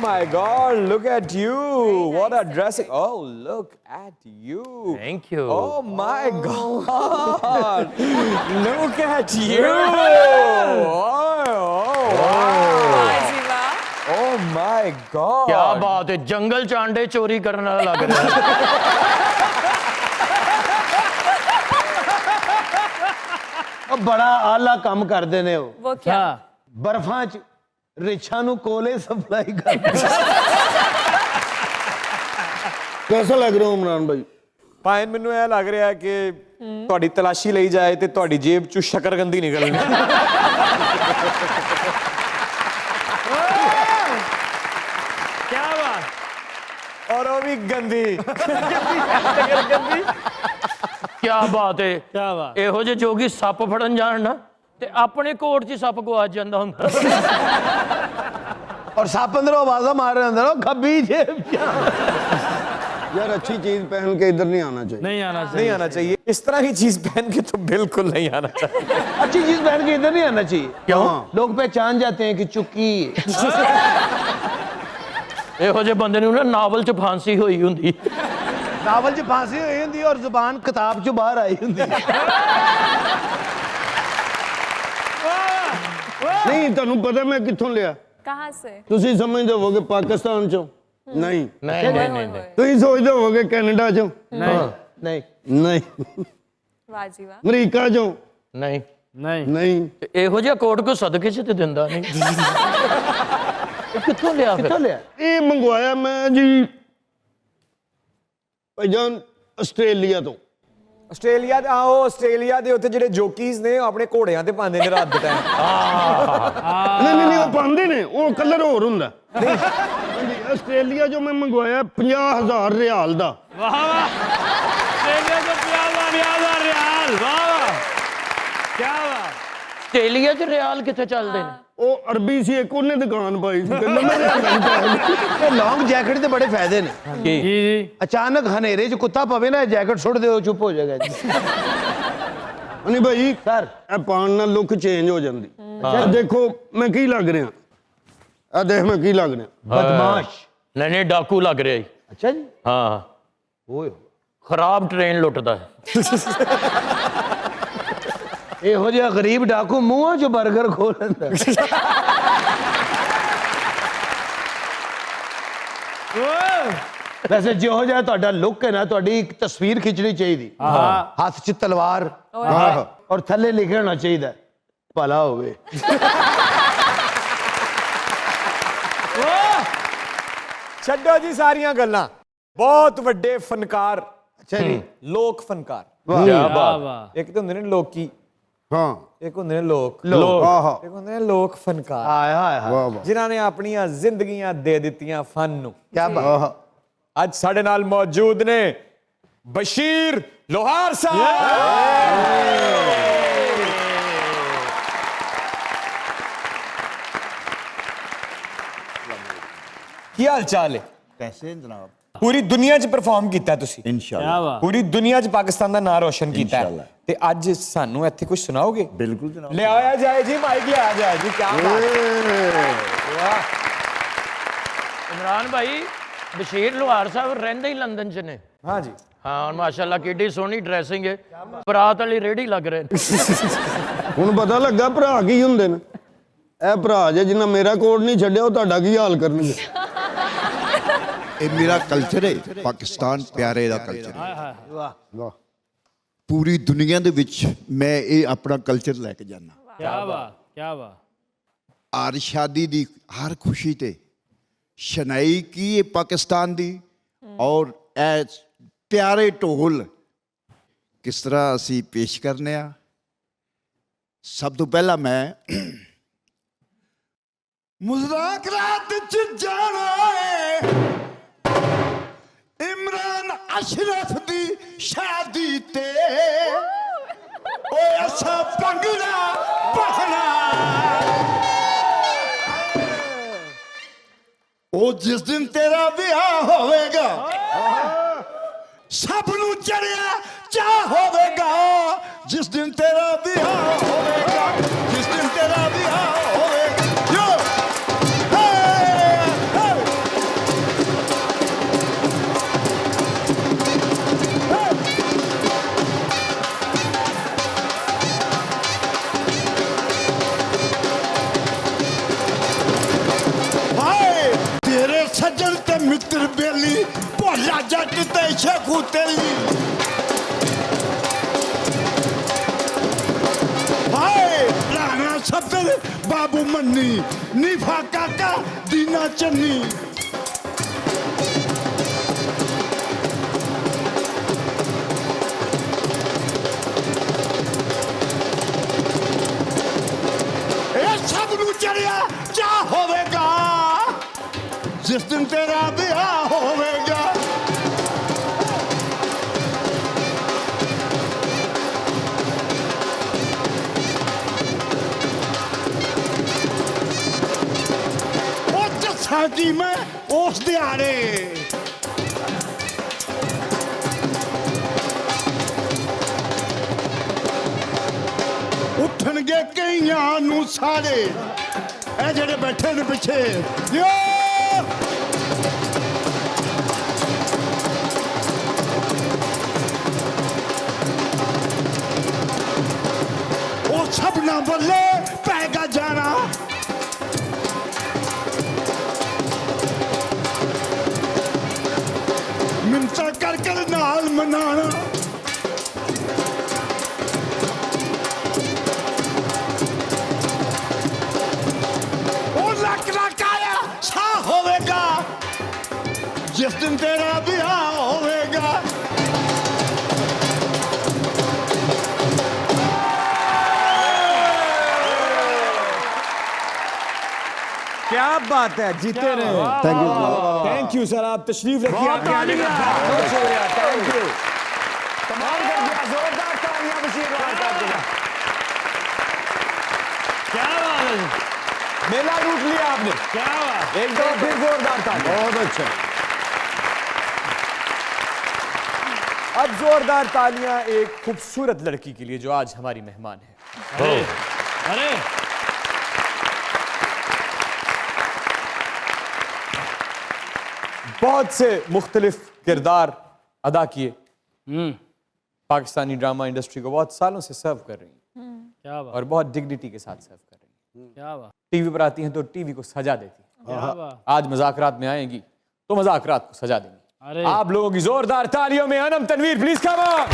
my God, look at you. What a dressing. Oh, look at you. Thank you. Oh my God. Look at you. ਵਾਹ ਜੀ ਵਾਹ। Oh my God. क्या बात है, जंगल च अंडे चोरी करने वाला लग रहा है। बड़ा आला काम करते ने वो क्या? बर्फां च रिछां नूं कोले सप्लाई करते। कैसा लग रहा इमरान भाई? ਭਾਈ ਮੈਨੂੰ ਇਹ ਲੱਗ ਰਿਹਾ ਕਿ ਤੁਹਾਡੀ ਤਲਾਸ਼ੀ ਲਈ ਜਾਏ ਤੇ ਤੁਹਾਡੀ ਜੇਬ ਚੋਂ ਸ਼ਕਰਗੰਦੀ ਨਿਕਲਣੀ। क्या बात, ਔਰ ਉਹ ਵੀ ਗੰਦੀ। क्या बात है, क्या बात। ਇਹੋ ਜਿਹੇ ਜੋਗੀ ਸੱਪ ਫੜਨ ਜਾਣ ਨਾ ਤੇ ਆਪਣੇ ਕੋਟ 'ਚ ਸੱਪ ਗਵਾਚ ਜਾਂਦਾ ਹੁੰਦਾ। और साप अंदर आवाजा मार रहे अंदर खब्बी जेब यार अच्छी चीज पहन के इधर नहीं आना चाहिए। नहीं आना नहीं आना चाहिए इस तरह की चीज पहन के तो बिल्कुल नहीं आना चाहिए। अच्छी चीज पहन के इधर नहीं आना चाहिए। क्यों? लोग पहचान जाते हैं कि चुक्की ਇਹੋ ਜਿਹੇ ਬੰਦੇ ਨੂੰ ਨਾ ਨਾਵਲ 'ਚ ਫਾਂਸੀ ਹੋਈ ਹੁੰਦੀ। नावल च फांसी हुई होंदी और जुबान किताब चो बाहर आई होंदी। नहीं ਤੁਹਾਨੂੰ पता मैं कित्थों लिया? कहाँ से? ਤੁਸੀਂ ਸਮਝਦੇ ਹੋਵੋਗੇ ਪਾਕਿਸਤਾਨ ਚੋਂ ਨਹੀਂ नहीं नहीं नहीं नहीं, ਤੁਸੀਂ ਸੋਚਦੇ ਹੋਵੋਗੇ ਕੈਨੇਡਾ ਚੋਂ नहीं ਨਹੀਂ ਨਹੀਂ वाह जी वाह। ਅਮਰੀਕਾ ਚੋਂ नहीं। नहीं ਨਹੀਂ ਤੇ ਇਹੋ ਜਿਹਾ ਕੋਟ ਕੋ ਸਦਕੇ 'ਚ ਤੇ ਦਿੰਦਾ ਨਹੀਂ। ਇਹ ਕਿੱਥੋਂ ਲਿਆ ਫਿਰ? ਕਿੱਥੋਂ ਲਿਆ? ਇਹ ਮੰਗਵਾਇਆ ਮੈਂ ਜੀ ਭਾਈਜਾਨ ਆਸਟ੍ਰੇਲੀਆ ਤੋਂ। ਆਸਟ੍ਰੇਲੀਆ ਦੇ ਆਸਟ੍ਰੇਲੀਆ ਦੇ ਉੱਤੇ ਜਿਹੜੇ ਜੋਕੀਜ਼ ਨੇ ਉਹ ਆਪਣੇ ਘੋੜਿਆਂ ਤੇ ਪਾਉਂਦੇ ਨੇ ਰਾਤ ਦੇ ਟਾਈਮ। ਨਹੀਂ ਉਹ ਪਾਉਂਦੇ ਨੇ ਉਹ ਕਲਰ ਹੋਰ ਹੁੰਦਾ। ਹਾਂਜੀ ਆਸਟ੍ਰੇਲੀਆ ਜੋ ਮੈਂ ਮੰਗਵਾਇਆ 50,000 ਰਿਆਲ ਦਾ। वाह वाह, ऑस्ट्रेलिया को प्याला रियाल, वाह वाह, क्या बात। ਆਸਟ੍ਰੇਲੀਆ 'ਚ ਰਿਆਲ ਕਿੱਥੇ ਚੱਲਦੇ ਨੇ? ਉਹ ਅਰਬੀ ਸੀ ਇੱਕ ਉਹਨੇ ਦੁਕਾਨ ਪਾਈ ਸੀ ਕਹਿੰਦਾ ਮੈਂ ਇਹ ਲੌਂਗ ਜੈਕਟ ਦੇ ਬੜੇ ਫਾਇਦੇ ਨੇ। जी जी ਅਚਾਨਕ ਹਨੇਰੇ 'ਚ ਕੁੱਤਾ ਪਵੇ ਨਾ ਜੈਕਟ ਸੁੱਟ ਦਿਓ ਚੁੱਪ ਹੋ ਜਾਏਗਾ ਜੀ। ਨਹੀਂ ਭਾਈ ਸਰ ਇਹ ਪਾਣ ਨਾਲ ਲੁੱਕ ਚੇਂਜ ਹੋ ਜਾਂਦੀ। ਦੇਖੋ ਮੈਂ ਕੀ ਲੱਗ ਰਿਹਾ ਆ ਦੇਖ ਮੈਂ ਕੀ ਲੱਗ ਰਿਹਾ ਬਦਮਾਸ਼। ਨਹੀਂ ਨਹੀਂ, ਡਾਕੂ ਲੱਗ ਰਿਹਾ ਜੀ। ਅੱਛਾ ਜੀ ਹਾਂ, ਓਏ ਖਰਾਬ ਟ੍ਰੇਨ ਲੁੱਟਦਾ ਹੈ। ਇਹੋ ਜਿਹਾ ਗਰੀਬ ਡਾਕੂ ਮੂੰਹਾਂ 'ਚ 버ਗਰ ਖੋਲ ਲੈਂਦਾ। ਵੈਸੇ ਜਿਹੋ ਜਿਹਾ ਤੁਹਾਡਾ ਲੁੱਕ ਹੈ ਨਾ ਤੁਹਾਡੀ ਇੱਕ ਤਸਵੀਰ ਖਿੱਚਣੀ ਚਾਹੀਦੀ। ਹੱਥ 'ਚ ਤਲਵਾਰ ਔਰ ਥੱਲੇ ਲਿਖਿਆ ਹੋਣਾ ਚਾਹੀਦਾ ਭਲਾ ਹੋਵੇ। ਛੱਡੋ ਜੀ ਸਾਰੀਆਂ ਗੱਲਾਂ। ਬਹੁਤ ਵੱਡੇ ਫਨਕਾਰ, ਅੱਛਾ ਜੀ ਲੋਕ ਫਨਕਾਰ। ਵਾਹ ਕਿਆ वाह ਬਾਤ। वाह। ਇੱਕ ਤਾਂ ਹੁੰਦੇ ਨੇ ਲੋਕੀ, ਹਾਂ ਇੱਕ ਹੁੰਦੇ ਨੇ ਲੋਕ, ਆਹਾ ਇੱਕ ਹੁੰਦੇ ਨੇ ਲੋਕ ਫਨਕਾਰ ਆਏ ਹਾਏ ਹਾਏ ਵਾਹ ਵਾਹ ਜਿਨ੍ਹਾਂ ਨੇ ਆਪਣੀਆਂ ਜ਼ਿੰਦਗੀਆਂ ਦੇ ਦਿੱਤੀਆਂ ਫਨ ਨੂੰ। ਕੀ ਬਾਤ। ਅੱਜ ਸਾਡੇ ਨਾਲ ਮੌਜੂਦ ਨੇ ਬਸ਼ੀਰ ਲੋਹਾਰ ਸਾਹਿਬ। ਕੀ ਹਾਲ ਚਾਲ ਹੈ? कैसे जनाब? ਪੂਰੀ ਦੁਨੀਆ 'ਚ ਪਰਫਾਰਮ ਕੀਤਾ ਤੁਸੀਂ, क्या इंशाल्लाह बात। ਪੂਰੀ ਦੁਨੀਆ 'ਚ ਪਾਕਿਸਤਾਨ ਦਾ ਨਾਂ ਰੋਸ਼ਨ ਕੀਤਾ ਹੈ। ਇਨਸ਼ਾਅੱਲਾ। ਤੇ ਅੱਜ ਸਾਨੂੰ ਇੱਥੇ ਕੁਝ ਸੁਣਾਓਗੇ? बिल्कुल जनाब। ਲਿਆਇਆ ਜਾਏ ਜੀ, ਮਾਈਕ ਲਿਆਇਆ ਜਾਏ ਜੀ। ਕੀ ਬਾਤ ਹੈ, ਵਾਹ। ਇਮਰਾਨ ਭਾਈ, ਬਸ਼ੀਰ ਲੋਹਾਰ ਸਾਹਿਬ ਰਹਿੰਦੇ ਹੀ ਲੰਦਨ 'ਚ ਨੇ। ਹਾਂ ਜੀ, ਹਾਂ ਮਾਸ਼ਾਅੱਲਾ ਕਿੱਡੀ ਸੋਹਣੀ ਡਰੈਸਿੰਗ ਹੈ। ਬਰਾਤ ਵਾਲੀ ਰੇੜੀ ਲੱਗ ਰਹੇ ਨੇ। ਹੁਣ ਪਤਾ ਲੱਗਾ ਭਰਾ ਕੀ ਹੁੰਦੇ ਨੇ। ਇਹ ਭਰਾ ਜੇ ਜਿੰਨਾ ਮੇਰਾ ਕੋਡ ਨਹੀਂ ਛੱਡਿਆ ਉਹ ਤੁਹਾਡਾ ਕੀ ਹਾਲ ਕਰਨਗੇ। ये मेरा कल्चर है, पाकिस्तान प्यारे दा कल्चर है। ਵਾਹ ਵਾਹ पूरी दुनिया दे विच मैं ये अपना कल्चर लैके जाना। क्या बात, क्या बात। हर शादी दी हर खुशी ते शनाई की है पाकिस्तान दी और ए प्यारे ढोल किस तरह असी पेश करने आ। सब तो पहला मैं मुज़ाकरात च जाना है इमरान अशरफ दी शादी ते ओए असा भंगड़ा पाना ओ जिस दिन तेरा ब्याह होवेगा सब नू चढ़िया चाह होवेगा जिस दिन तेरा ब्याह होवेगा जिस दिन तेरा ब्याह होवेगा यो हे, हे। बापू तेरी हाय राणा सफर बाबू मन्नी निफा काका दीना चन्नी सब नू चढ़िया क्या होवेगा जिस दिन तेरा ब्याह होवेगा ओ दसा की मैं उस दिहाड़े उठणगे कईयां नू सारे ए जेड़े बैठे ने पिछे यो ओ सबना बल्ले पैगा जाना मिनता कर कर नाल मनाना होवेगा जिस दिन तेरा ब्याह होवेगा क्या बात है, जीते रहे। थैंक यू सर, आप तशरीफ रखिए। आपके आने का बहुत शुक्रिया, थैंक यू। कमाल कर दिया, जोरदार तालियां बशीर साहब के लिए। क्या बात है, मेला लूट लिया आपने। क्या बात, एक बार फिर जोरदार तालियां। बहुत अच्छा। अब जोरदार तालियां एक खूबसूरत लड़की के लिए जो आज हमारी मेहमान है। अरे अरे बहुत से मुख्तलिफ किरदार अदा किए, पाकिस्तानी ड्रामा इंडस्ट्री को बहुत सालों से सर्व कर रही हैं क्या बात, और बहुत डिग्निटी के साथ सर्व कर रही हैं। क्या बात, टीवी पर आती हैं तो टीवी को सजा देती हैं। क्या बात। आज मजाकरात में आएंगी तो मजाकरात को सजा देंगी। अरे आप लोगों की जोरदार तालियों में Anam Tanveer please come on.